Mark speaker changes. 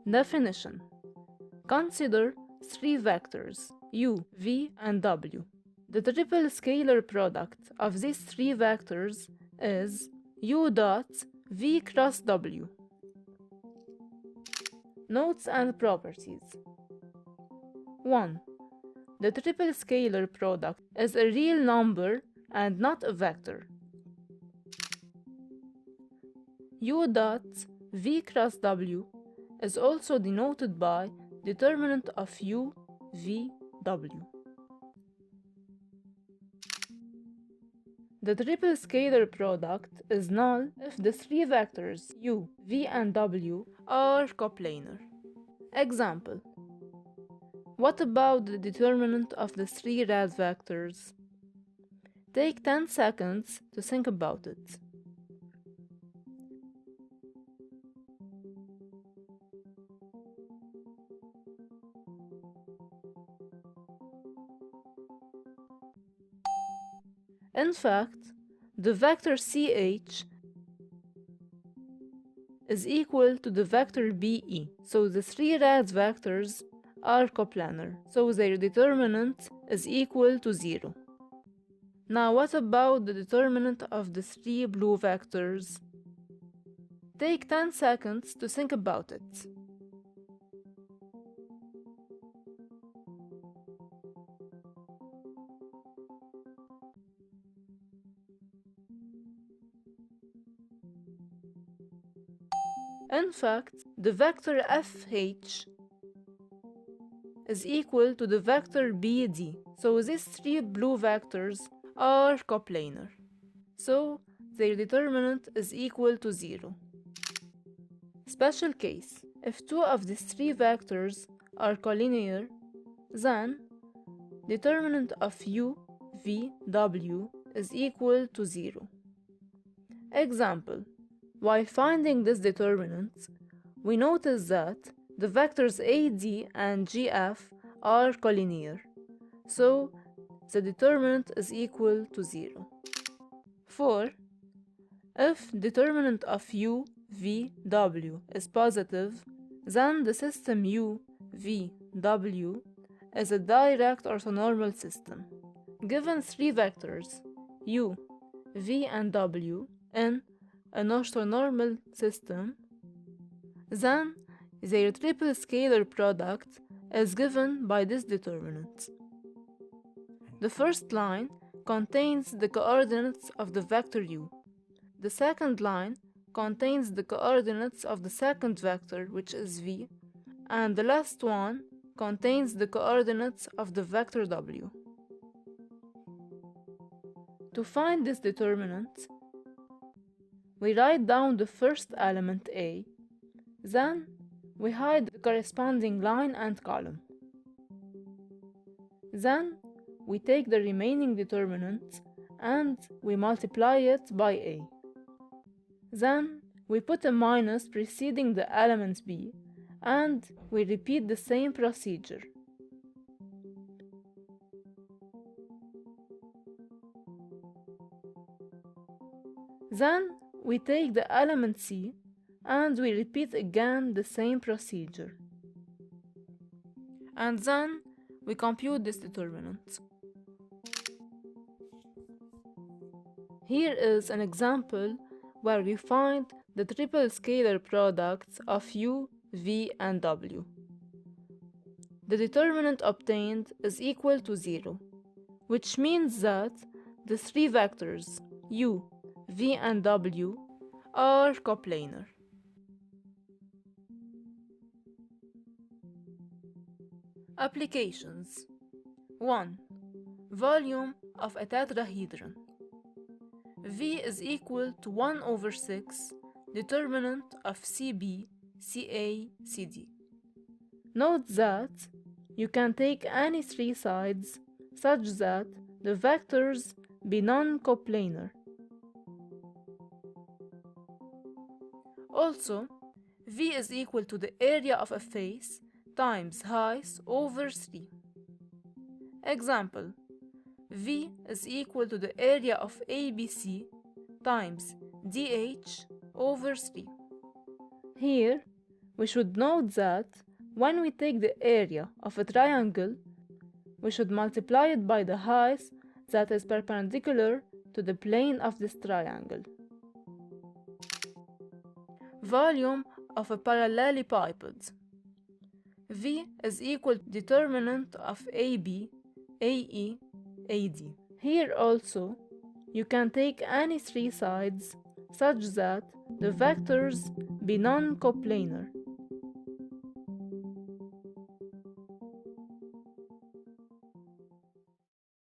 Speaker 1: Definition. Consider three vectors u, v, and w. The triple scalar product of these three vectors is u dot v cross w. Notes and properties. 1. The triple scalar product is a real number and not a vector. U dot v cross w is also denoted by determinant of u, v, w. The triple scalar product is null if the three vectors u, v, and w are coplanar. Example. What about the determinant of the three red vectors? Take 10 seconds to think about it. In fact, the vector ch is equal to the vector be, so the three red vectors are coplanar, so their determinant is equal to 0. Now what about the determinant of the three blue vectors? Take 10 seconds to think about it. In fact, the vector fh is equal to the vector bd, so these three blue vectors are coplanar, so their determinant is equal to 0. Special case: if two of these three vectors are collinear, then determinant of u, v, w is equal to 0. Example. While finding this determinant, we notice that the vectors AD and GF are collinear, so the determinant is equal to 0. 4. If determinant of u, v, w is positive, then the system u, v, w is a direct orthonormal system. Given three vectors u, v, and w in an orthonormal system, then their triple scalar product is given by this determinant. The first line contains the coordinates of the vector u. The second line contains the coordinates of the second vector, which is v, and the last one contains the coordinates of the vector w. To find this determinant, we write down the first element a, then we hide the corresponding line and column. Then we take the remaining determinant and we multiply it by a. Then we put a minus preceding the element b and we repeat the same procedure. Then we take the element c and we repeat again the same procedure. And then we compute this determinant. Here is an example where we find the triple scalar products of u, v, and w. The determinant obtained is equal to 0, which means that the three vectors u, v, and w are coplanar. Applications. 1. Volume of a tetrahedron. V is equal to 1 over 6 determinant of CB, CA, CD. Note that you can take any three sides such that the vectors be non-coplanar. Also, V is equal to the area of a face times height over 3. Example: V is equal to the area of ABC times DH over 3. Here, we should note that when we take the area of a triangle, we should multiply it by the height that is perpendicular to the plane of this triangle. Volume of a parallelepiped. V is equal to determinant of AB, AE, AD. Here also, you can take any three sides such that the vectors be non-coplanar.